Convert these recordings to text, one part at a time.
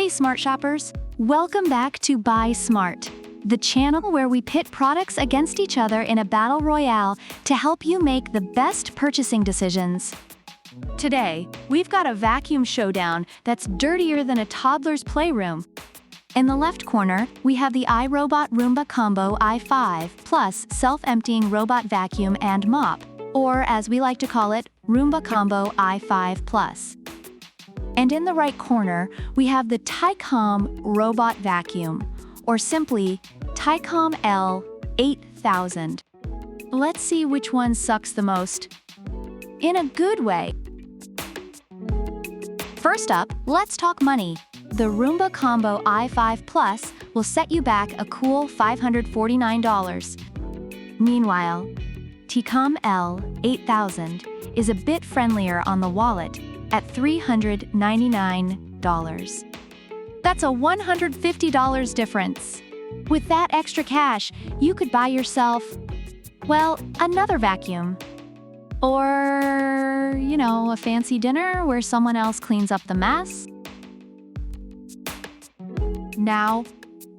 Hey smart shoppers, welcome back to Buy Smart, the channel where we pit products against each other in a battle royale to help you make the best purchasing decisions. Today, we've got a vacuum showdown that's dirtier than a toddler's playroom. In the left corner, we have the iRobot Roomba Combo i5 plus self-emptying robot vacuum and mop, or as we like to call it, Roomba Combo i5 plus. And in the right corner, we have the Tikom robot vacuum, or simply Tikom L8000. Let's see which one sucks the most. In a good way. First up, let's talk money. The Roomba Combo i5 Plus will set you back a cool $549. Meanwhile, Tikom L8000 is a bit friendlier on the wallet at $399. That's a $150 difference. With that extra cash, you could buy yourself, well, another vacuum. Or, a fancy dinner where someone else cleans up the mess. Now,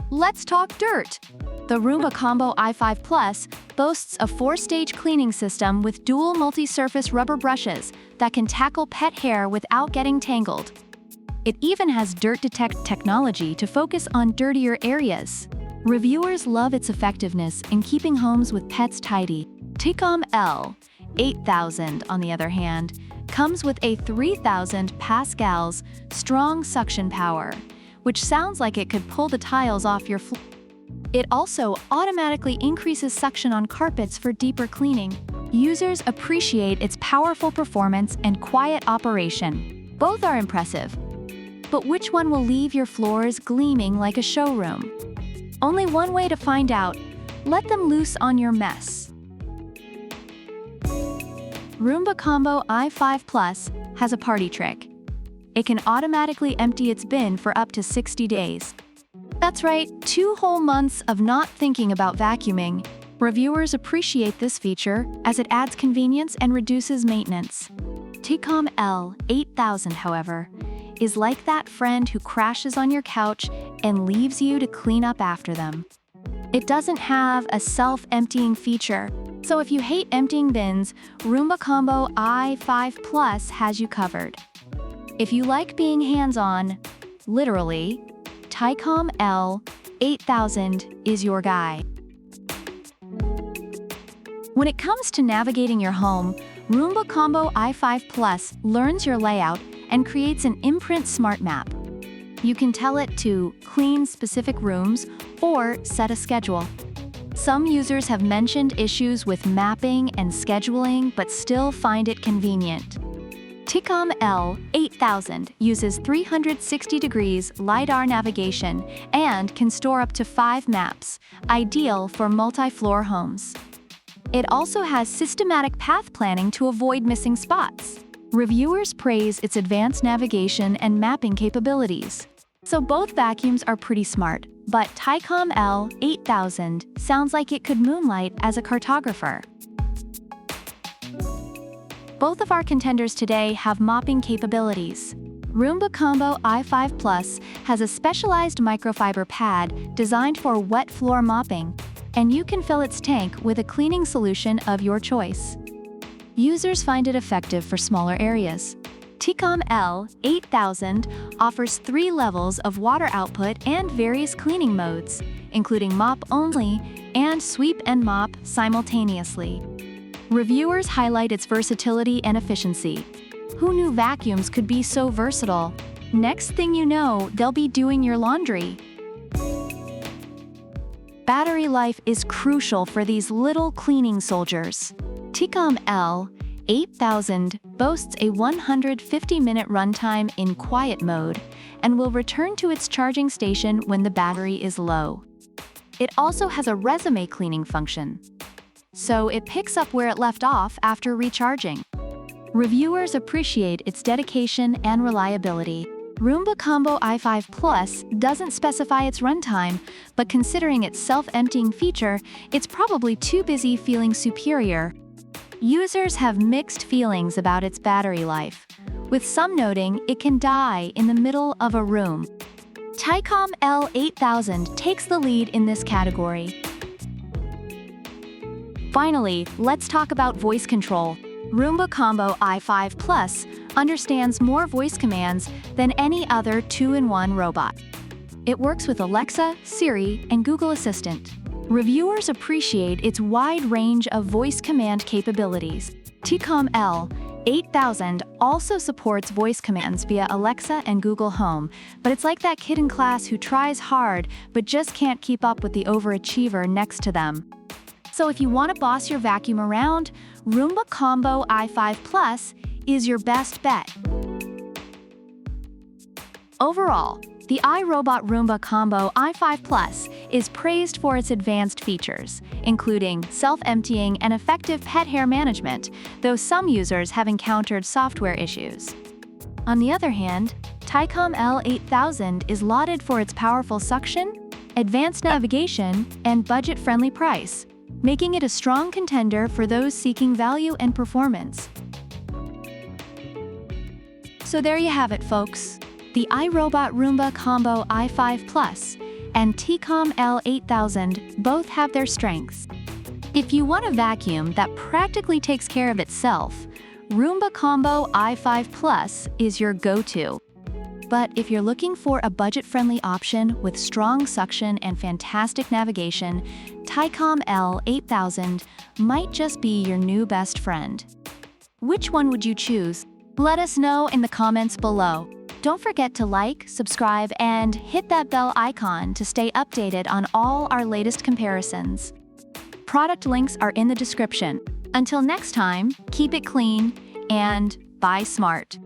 let's talk dirt. The Roomba Combo i5 Plus boasts a 4-stage cleaning system with dual multi-surface rubber brushes that can tackle pet hair without getting tangled. It even has dirt detect technology to focus on dirtier areas. Reviewers love its effectiveness in keeping homes with pets tidy. Tikom L8000, on the other hand, comes with a 3,000 pascals strong suction power, which sounds like it could pull the tiles off your floor. It also automatically increases suction on carpets for deeper cleaning. Users appreciate its powerful performance and quiet operation. Both are impressive. But which one will leave your floors gleaming like a showroom? Only one way to find out. Let them loose on your mess. Roomba Combo i5 Plus has a party trick. It can automatically empty its bin for up to 60 days. That's right, 2 whole months of not thinking about vacuuming. Reviewers appreciate this feature as it adds convenience and reduces maintenance. Tikom L8000, however, is like that friend who crashes on your couch and leaves you to clean up after them. It doesn't have a self-emptying feature, so if you hate emptying bins, Roomba Combo i5 Plus has you covered. If you like being hands-on, literally, Tikom L8000 is your guy. When it comes to navigating your home, Roomba Combo i5 Plus learns your layout and creates an imprint smart map. You can tell it to clean specific rooms or set a schedule. Some users have mentioned issues with mapping and scheduling but still find it convenient. Tikom L8000 uses 360 degrees LiDAR navigation and can store up to 5 maps, ideal for multi-floor homes. It also has systematic path planning to avoid missing spots. Reviewers praise its advanced navigation and mapping capabilities. So both vacuums are pretty smart, but Tikom L8000 sounds like it could moonlight as a cartographer. Both of our contenders today have mopping capabilities. Roomba Combo i5 Plus has a specialized microfiber pad designed for wet floor mopping, and you can fill its tank with a cleaning solution of your choice. Users find it effective for smaller areas. Tikom L8000 offers 3 levels of water output and various cleaning modes, including mop only and sweep and mop simultaneously. Reviewers highlight its versatility and efficiency. Who knew vacuums could be so versatile? Next thing you know, they'll be doing your laundry. Battery life is crucial for these little cleaning soldiers. Tikom L8000 boasts a 150-minute runtime in quiet mode and will return to its charging station when the battery is low. It also has a resume cleaning function, so it picks up where it left off after recharging. Reviewers appreciate its dedication and reliability. Roomba Combo i5 Plus doesn't specify its runtime, but considering its self-emptying feature, it's probably too busy feeling superior. Users have mixed feelings about its battery life, with some noting it can die in the middle of a room. Tikom L8000 takes the lead in this category. Finally, let's talk about voice control. Roomba Combo i5 Plus understands more voice commands than any other 2-in-1 robot. It works with Alexa, Siri, and Google Assistant. Reviewers appreciate its wide range of voice command capabilities. Tikom L8000 also supports voice commands via Alexa and Google Home, but it's like that kid in class who tries hard but just can't keep up with the overachiever next to them. So if you want to boss your vacuum around, Roomba Combo i5 Plus is your best bet. Overall, the iRobot Roomba Combo i5 Plus is praised for its advanced features, including self-emptying and effective pet hair management, though some users have encountered software issues. On the other hand, Tikom L8000 is lauded for its powerful suction, advanced navigation, and budget-friendly price, making it a strong contender for those seeking value and performance. So there you have it, folks. The iRobot Roomba Combo i5 Plus and Tikom L8000 both have their strengths. If you want a vacuum that practically takes care of itself, Roomba Combo i5 Plus is your go-to. But if you're looking for a budget-friendly option with strong suction and fantastic navigation, Tikom L8000 might just be your new best friend. Which one would you choose? Let us know in the comments below. Don't forget to like, subscribe, and hit that bell icon to stay updated on all our latest comparisons. Product links are in the description. Until next time, keep it clean and buy smart.